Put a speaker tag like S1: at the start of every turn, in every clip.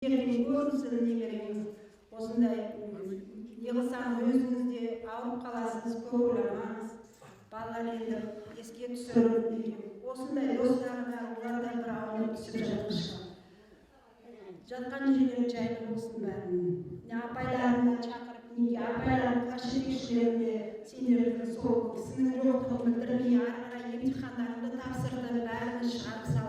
S1: көрінсін немереңіз осындай йығылсам өзіңізде ауырып қаласыз, көп ойламаңыз. Балалар енді еске түсіріп, осындай достарына олар да бір ауылып түсіп жатқан. Жатқан жерлері жайлы болсын бәрін. Апайларына шақырып, апайларым класс жетекшілеріне сендердің сол кісінің жоқтығын білдірмей, ары қарай емтихандарыңды тапсырды, бәрін шығарып салды.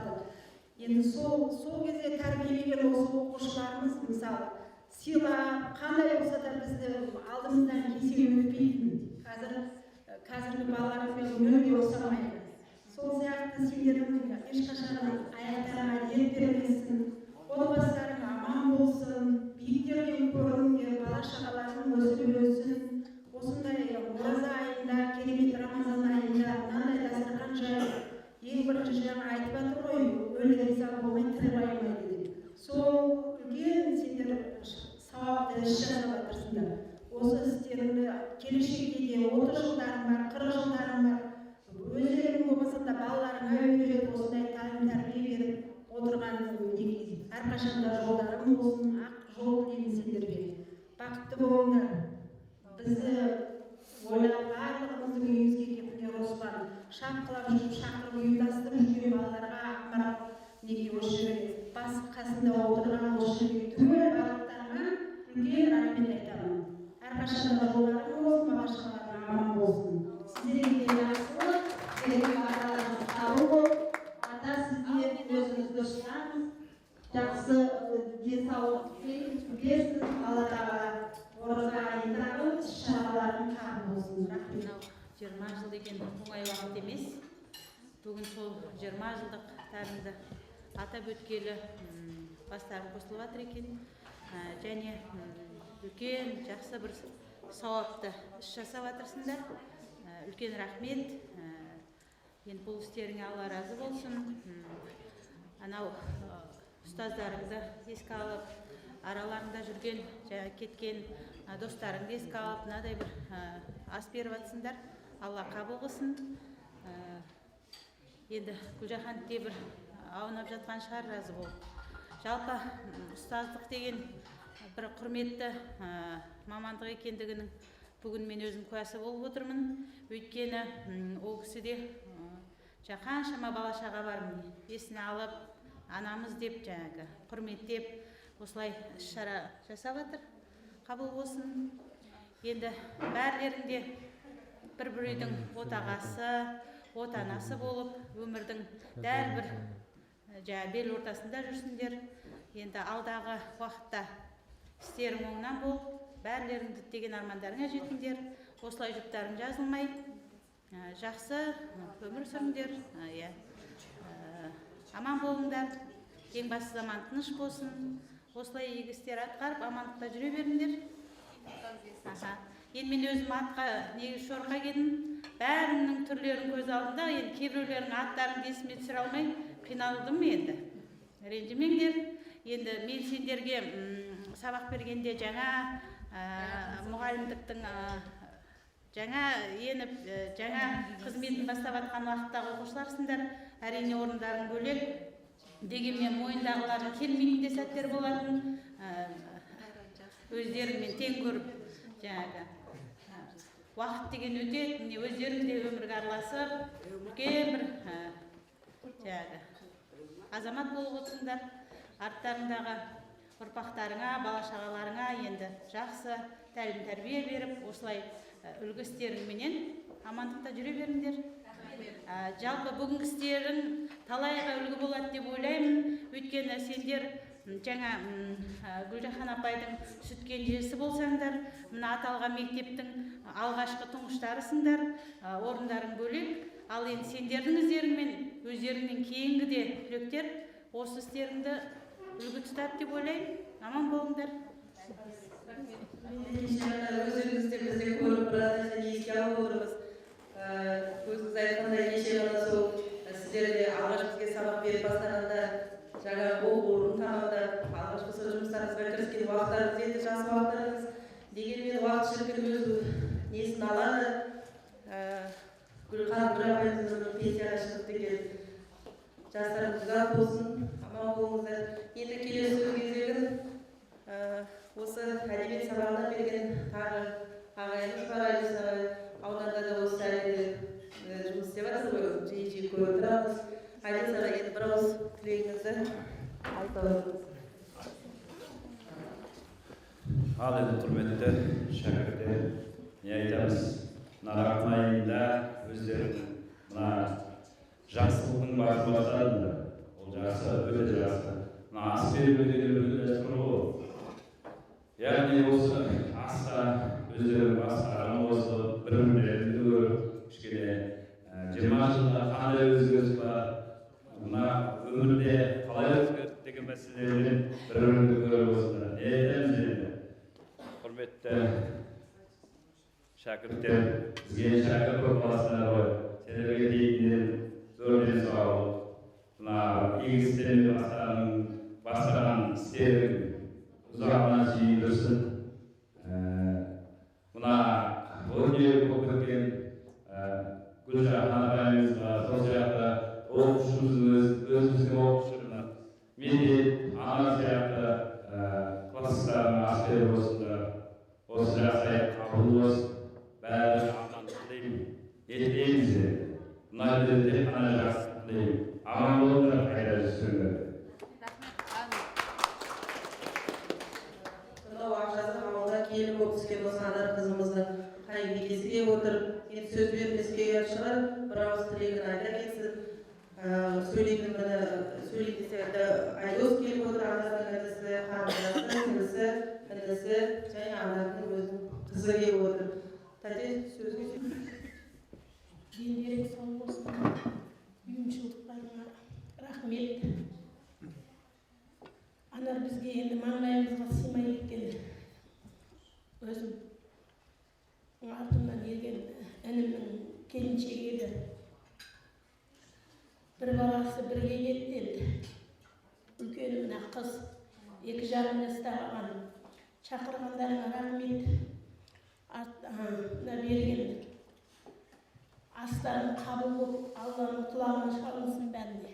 S1: Енді сол кезде тәрбиелеген осы оқушыларымыз, мысалы, сыйла қандай болса да бізді алдымыздан кесе өтпейтін. Қазіргі балалармен мүлде ұқсамайды. Сол сияқты сендердің ешқашан аяқтарыңа дерт бермесін, отбасыларың аман болсын, биіктерден көрінге бала-шағаларың өсіп-өссін. Осындай ораза айында, керемет Рамазан айында мынандай дастархан жайып, ең бірінші жаңа айтып жатыр ғой, өлі риза болмай тірі байымайды деп. Сол үлкен сендер сауапты іс жасап жатырсыңдар. Осы істеріңді келешекте де 30 жылдарың бар, 40 жылдарың бар. Өздерің болмаса да балаларыңа үйретіп, осындай тәрбие беріп отырған әрқашанда жолдарың болсын, ақ жол деймін сендерге. Бақытты болыңдар. Бізді ойлап барлығымыздың үйімізге келіп Руслан шапқылап жүріп, шақырып ұйымдастырып жүрген балаларға ақпарат неге осы жерге бас қасында отырған осы жерге түгел барлықтарына үлкен рахмет айтамын. Әрқашанда жолдарың болсын, бала-шағаларың аман болсын. Сіздерге жақсылық, сіздерге ағаларыңыз қабыл болып, ата сізге өзіңізді ұстаңыз, жақсы денсаулық берсін, Алла Тағала ораза айындағы іс-шаралардың қабыл болсын. Рахмет.
S2: 20 жыл деген оңай уақыт емес. Бүгін сол 20 жылдық тәрімді атап өткелі бастарым қосылып жатыр екен. Және үлкен, жақсы бір сауапты іс жасап жатырсыңдар. Үлкен рахмет. Енді бұл істеріңе Алла разы болсын. Анау ұстаздарыңды еске алып, араларында жүрген, кеткен достарыңды еске алып, мынадай бір ас беріп жатсыңдар. Алла қабыл қылсын. Енді Гүлжахан де бір аунап жатқан шығар разы болып. Жалпы ұстаздық деген бір құрметті мамандық екендігінің бүгін мен өзім куәсі болып отырмын. Өйткені ол кісіде қаншама бала-шаға бар, есіне алып, анамыз деп жаңағы құрметтеп, осылай іс-шара жасап жатыр. Қабыл болсын. Енді бәрлерінде бір үйдің отағасы, отанасы болып, өмірдің дәл бір бел ортасында жүрсіңдер. Енді алдағы уақытта істерің оңынан болып, бәрлерің діттеген армандарыңа жетіңдер. Осылай жұптарың жазылмай, жақсы өмір сүріңдер. Аман болыңдар. Ең басты заман тыныш болсын. Осылай игі істер атқарып, амандықта жүре беріңдер. Енді мен өзім атқа негіз шорқа келдім. Бәрінің түрлерін көз алдында, енді кейбіреулердің аттарын есіме түсіре алмай қиналдым енді. Ренжімеңдер. Енді мен сендерге сабақ бергенде жаңа мұғалімдіктің жаңа еніп, жаңа қызметін бастап жатқан уақыттағы оқушыларсыңдар. Әрине орындарың бөлек. Дегенмен мойындағылардың келмейтін де сәттер болатын. Өздеріңмен тең көріп, жаңағы уақыт деген өтеді, өздерің де өмірге араласып, үлкен бір жаңағы азамат болып отырсыңдар. Арттарыңдағы ұрпақтарыңа, бала-шағаларыңа енді жақсы тәлім тәрбие беріп, осылай үлгі істеріңменен амандықта жүре беріңдер. Жалпы бүгінгі істерің талайға үлгі болады деп ойлаймын. Өйткені сендер жаңа Гүлжахан апайдың сүт кенжесі болсаңдар, мына аталған мектептің алғашқы тұңғыштарысыңдар, орындарың бөлек. Ал енді сендердің іздеріңмен өздеріңнен кейінгі де түлектер осы істеріңді үлгі тұтады деп ойлаймын. Аман болыңдар.
S3: Өзіңізді бізде көріп біраз нәрсені еске алып отырмыз. Өзіңіз айтқандай кеше ғана сол сіздерде алғаш бізге сабақ беріп бастағанда жаңа оқу орнын тәмамдап алғашқы сол жұмыстарыңызға кіріскен уақыттарыңыз енді жас уақыттарыңыз. Дегенмен уақыт шіркін өз несін алады. Гүлхан апайымыздың пенсияға шығып деген жастарымыз ұзақ болсын, аман болыңыздар. Енді келесі сөз кезегін осы әдебиет сабағына берген тағы ағайымыз бар, Айдос ағай. Ауданда да осы әлемде жұмыс істеп жатыр ғой, жиі көріп тұрамыз. Айдос ағай, енді бір ауыз тілегіңізді айтып отырыңыз.
S4: Ал енді құрметті шәкірттер, не айтамыз? Мына рахым айында өздерінің мына жақсылықтың басын бастады. Ол жақсы, өте жақсы. Мына ас беру деген үлкен дәстүр ғой. Яғни осы асқа өздерінің бастарын қосып, бір-бірлерін көріп, кішкене 20 жылда қандай өзгеріс бар, мына өмірде қалай өзгерді деген мәселелерін бір-бірін көріп осында. Не айтамыз енді? Құрметті шәкірттер, бізге шәкірт көп боласыңдар ғой. Сендерге дейтіндер зор денсаулық. Мына игі істермен бастаған істерің ұзағынан жиындырсын. Мына өнер болып кеткен Гүлжан апайымызға, сол сияқты өзіміздің оқушыларына, мен де ана сияқты класстарына ас беріп осында, осы жақсы қабыл болсын, бәрі аман тілеймін, еттейміз де, мына жерде қана жақсы тілеймін, аман болыңдар, қайда жүрсіңдер.
S3: Келіп болып түскен осы Анар қызымыздың қай некесі кеп отыр. Енді сөз бермеске шығар, бір ауыз тілегін айта кетсін. Сөйлейтін десе Айдос келіп отыр, Анардың інісі, қарындасы, інісі, және Анардың өзінің қызы келіп отыр. Тәте, сөзге
S5: Дендерің сау болсын, ұйымшылдықтарыңа рахмет. Анар бізге енді маңайымызға сыймай кеткен. Өзім артымнан ерген інімнің келіншегі еді. Бір баласы бірге кетті енді. Үлкені мына қыз 2,5 жаста қалған. Шақырғандарыңа рахмет. Мына берген астарын қабыл болып, Алланың құлағына шалынсын бәріне.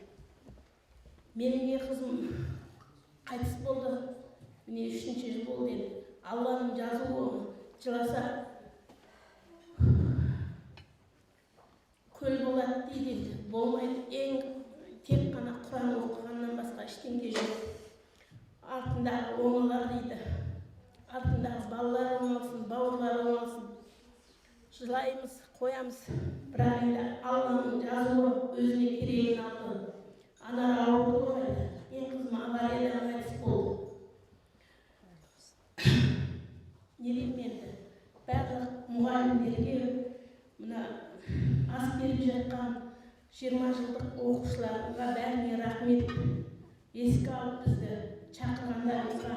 S5: Менің не қызым қайтыс болды. Міне 3-ші жыл болды енді. Алланың жазуы жыласа көл болады дейді, болмайды. Ең тек қана Құран оқығаннан басқа ештеңе жоқ. Артындағы оңалар дейді. Артындағы балалар оңалсын, бауырлар оңалсын. Жылаймыз, қоямыз. Бірақ енді Алланың жазуы өзіне керегін алды. Анар ауырды ғой. Ең қызым авариядан қайтыс болды. Не деймін енді, барлық мұғалімдерге, мына ас беріп жатқан 20 жылдық оқушыларға бәріне рахмет. Еске алып бізді шақырғандарыңызға.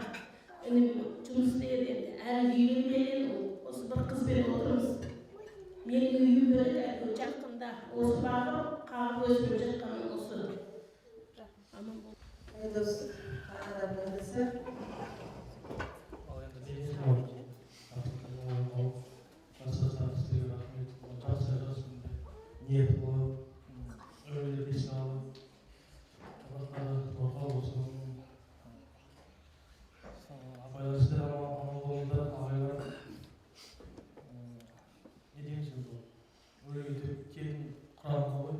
S5: Інім жұмыс істеді енді, әлі үйленбеген ол. Осы бір қызбен отырмыз. Менің үйім бөлек жақында. Осы бағып, қағып өсіп жатқан осы. Аман бол.
S3: Айдос Анардың інісі.
S6: Ниет қылып, өмірді бесін алып, қазақтары торқал болсын. Апайлар істер аман болыңдар, ағайлар. Не дейміз енді? Өлеге келін құрамына ғой.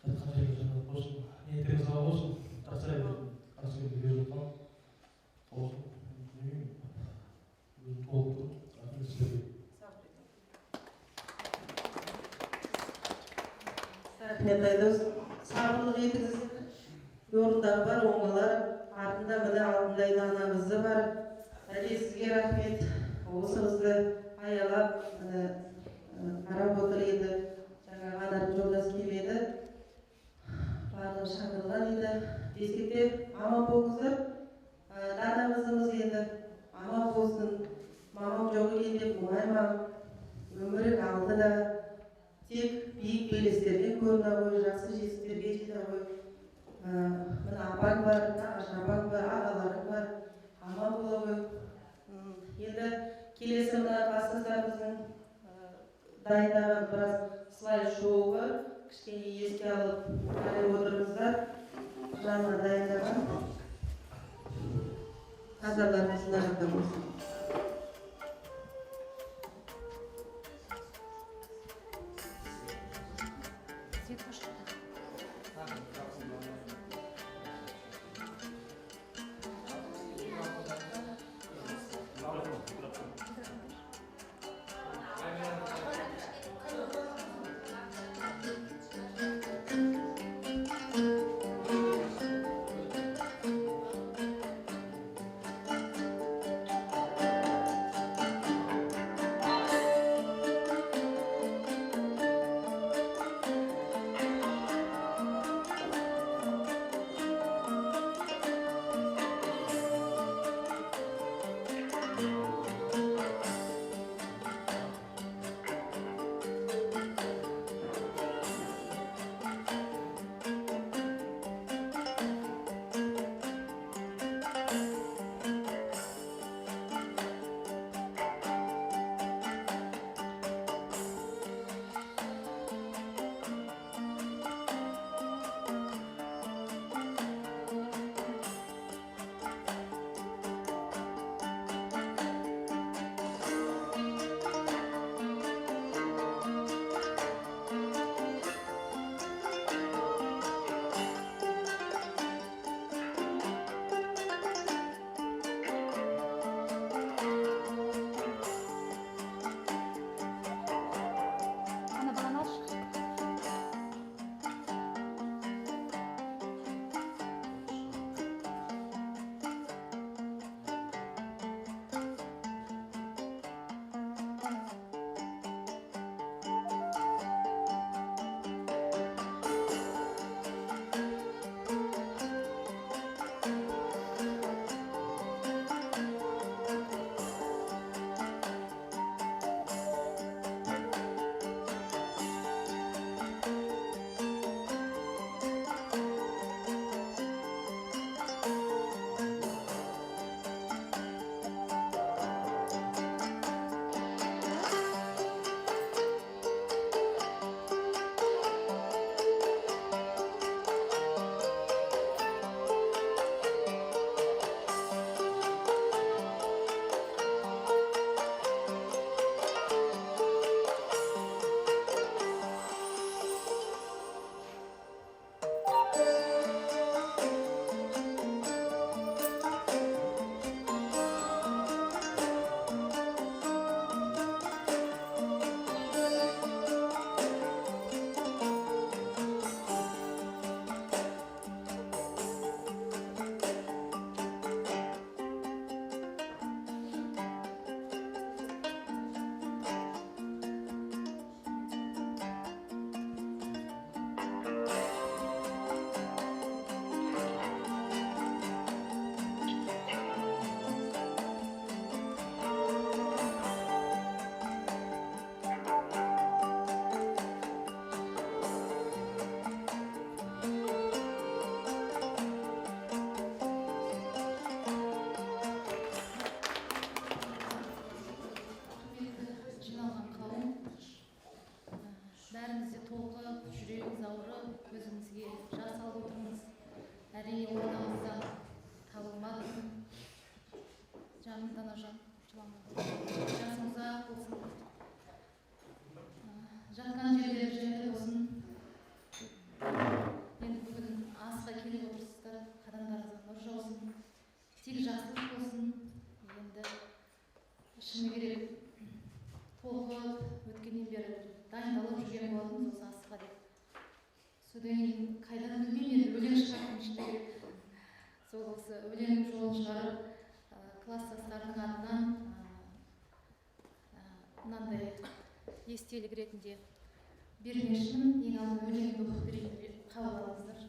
S6: Жатқан жерге жаңа болсын. Ниеттеріңіз сау болсын. Тапсырай беретін. Қасыңызды беріп отқан. Болсын. Білмеймін. Өзім толып тұр. Рахмет сіздерге.
S3: Рахмет Айдос. Сабырлық етіңіз. Орындағы бар, оңалар. Артында міне алдындайды анамызды бар. Әде сізге рахмет. Осы қызды аялап, қарап отыр еді. Жаңағы Анардың жолдасы келеді. Барлығы шақырылған еді. Десектер аман болыңыздар. Дана қызымыз енді аман болсын. Мамам жоқ екен деп мұңаймам. Өмірі қалды да. Тек биік белестерден көріне ғой, жақсы жетістіктерге жете ғой. Мына апаң бар, апаң бар, ағаларың бар, аман бола ғой. Енді келесі мына класстастарымыздың дайындаған біраз слайд-шоуы бар. Кішкене еске алып қарай отырыңыздар. Жаңа дайындаған. Қазаларымыз мына жақта болсын.
S2: бәрімізде толқып, жүрегіміз ауырып, көзімізге жас алып отырмыз. Әрине ортамыздан табылмады. Жанымдан жан жыламады. Жасың ұзақ болсын. Жатқан жерлері жайлы болсын. Енді бүгін асқа келіп отырсыздар, қадамдарыңызға нұр жаусын. Тек жақсылық болсын. Енді шыны керек толқып өткеннен бері дайындалып жүрген болатынбыз осы асқа деп. Содан кейін қайдан білмеймін, енді өлең шығарттым шыны керек. Сол осы өлең жолын шығарып, класстастардың атынан мынандай естелік ретінде бермекшімін. Ең алдымен өлеңді оқып ретінде қабыл алыңыздар.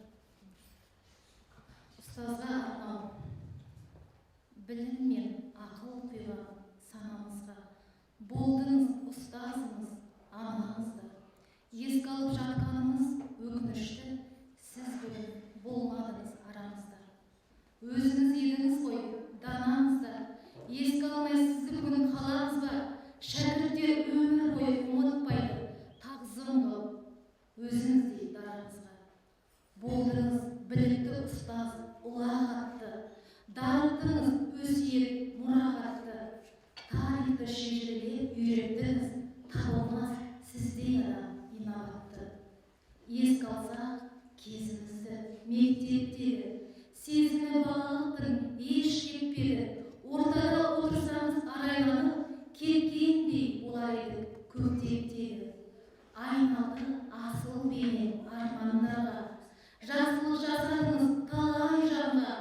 S2: Ұстазға арнау. Білім мен ақыл құйған санамызға болдыңыз ұстазымыз, анамызда. Еске алып жатқанымыз өкінішті, сіз бүгін болмадыңыз арамызда. Өзіңіз едіңіз ғой, данамызда. Еске алмай сізді бүгін қаламыз ба? Шәкірттер өмір бойы ұмытпайды, тағзым болып, өзіңіздей дарамызға. Болдыңыз білікті ұстаз, ұлағатты, дарыттыңыз өсиет
S7: армандарға. Жақсылық жасадыңыз талай жанға.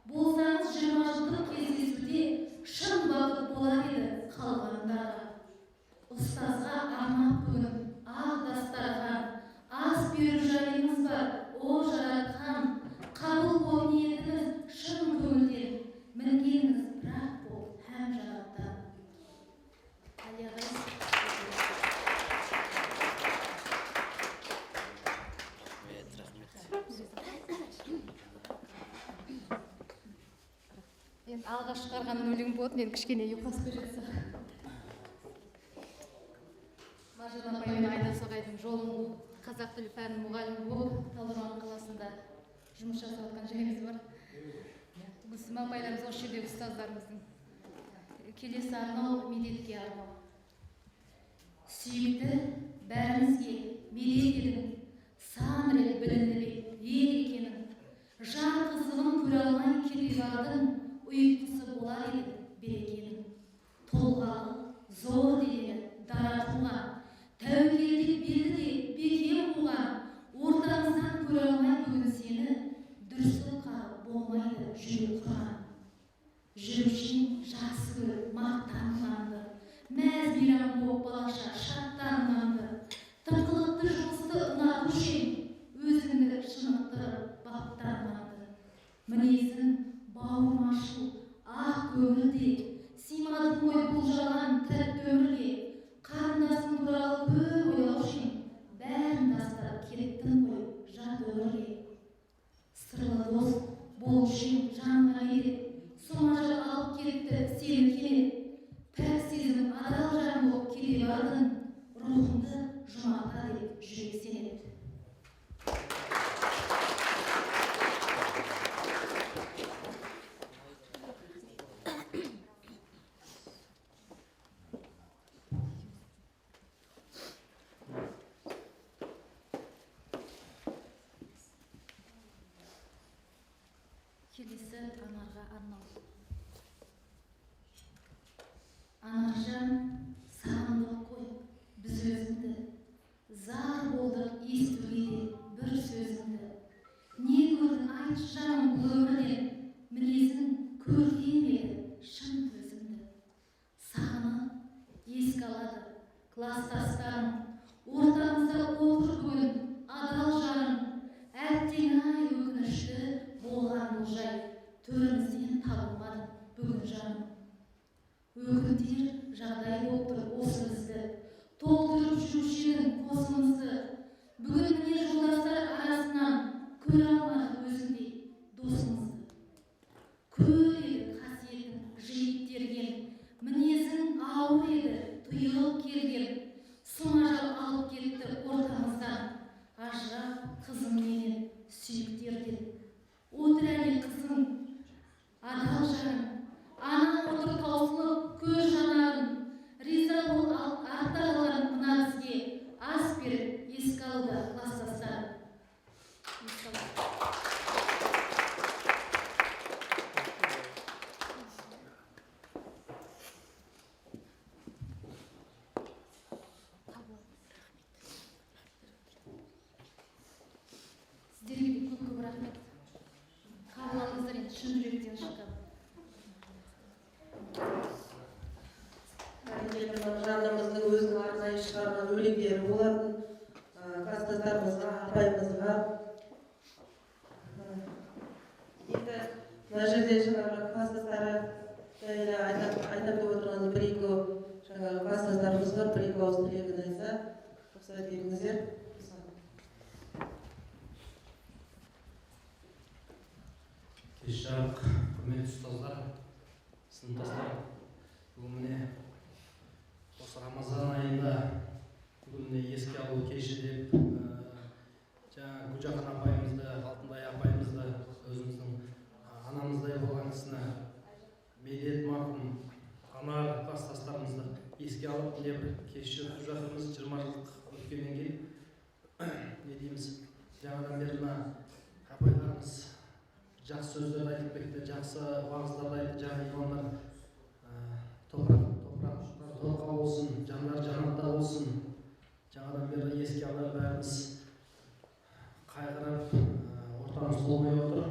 S7: Болсаңыз 20 жылдық кездесуде шын бақыт болар еді қалғандарға. Ұстазға арнап бүгін ақ дастархан, ас беру жайымыз бар, о жаратқан. Қабыл бол ниетіңіз шын көңілден, мінгеніңіз бірақ бол һәм жанаттан.
S8: Енді алға шығарған өлең болатын, енді кішкене ұйқас береді. Маржан апаймен Айдос ағайдың жолын қазақ тілі пәнінің мұғалімі болып, Талдықорған қаласында жұмыс жасап жатқан жеріміз бар. Гүлсім апайларымыз осы жердегі ұстаздарымыздың. Келесі арнау медетке арнау. Сүйікті бәрімізге медет едің, сан рет білінді ел екенің. Жан қызығын көре алмай кете бардың, ұйқысы болар еді берекенің. Толғалы, зор деген дара туған, тәуекелдеп берді де бекем қуған. Ортамыздан көре алмай бүгін сені, дүрсіл қарып болмайды жүрек құран. Жүрушін жақсы көріп мақтанғанды, мәз мейрам боп балаша шаттанғанды. Тыңқылықты жұмысты ұнатушен, өзіңді шынықтырып баптанғанды. Мінезің бауырмашыл, ақ көңілде, симадың ғой бұл жалған тәтті өмірге. Қарындасың туралы көп ойлаушың, бәрін тастап кеттің ғой жат өмірге. Сырлы дос болушың жанға керек, сонажы алып кетті сені келет. Пәк сезім адал жан боп кете бардың, рухыңды жұмақта деп жүрек сенеді. Келесі Анарға арнау. Анаржан, сағындық қой біз өзіңді, зар болдық естуге бір сөзіңді. Не көрдің айтшы жаным бұл өмірден, мінезің көрген еді шын төзіңді. Сағынып еске алады кластастарым, ортамызда отыр бүгін адал жарым. Әттең ай өкінішті болған бұл жай, төрімізден табылмады бүгін жаным. Өкіндер жағдай болып тұр осы бізді, толтырып жүрушінің қосымызды. Бүгін міне жолдастар арасынан көре алмады өзіңдей досыңызды. Көр еді қасиетін жиіттерген, мінезің ауыр еді тұйылып келген. Сонажал алып кетті ортамыздан, ажырап қызым менен сүйіктерден. Отыр әне қызым, адал жарым, ана отыр таусылып көз жанарын. Риза бол артта қалған мына бізге, ас беріп еске алуда кластастар. Сіздерге де көп рахмет. Қабылдаңыздар, енді шын жүректен шыққан.
S3: Жанымыздың өзінің арнайы шығарған өлеңдері болатын, кластастарымызға, апайымызға. Енді мына жерде жаңағы кластастары айтып отырған бір-екі жаңағы кластастарымыз бар, бір-екі ауыз тілегін айтса, рұқсат етіңіздер.
S6: Кеш жарық, құрметті ұстаздар, сыныптастар, бүгін міне осы Рамазан айында бүгін еске алу кеші деп жаңа Гүлжахан апайымызды, Алтынбай апайымызды, өзіміздің анамыздай болған кісіні, медет марқұм Анар кластастарымызды еске алып, міне бір кеші өтіп жатырмыз. 20 жылдық өткеннен кейін не дейміз, жаңадан бері мына апайларымыз жақсы сөздер айтып кетті, жақсы уағыздарды айтты. Жаңа имамдар топыраққа болсын, жандар жанатта болсын. Жаңадан бері еске алар бәріміз қайғырып ортамыз болмай отыр.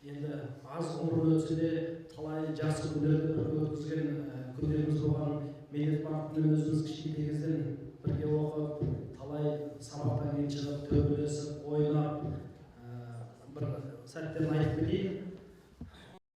S6: Енді аз ғұмыр өтсе де талай жақсы күндерді бірге өткізген күндеріміз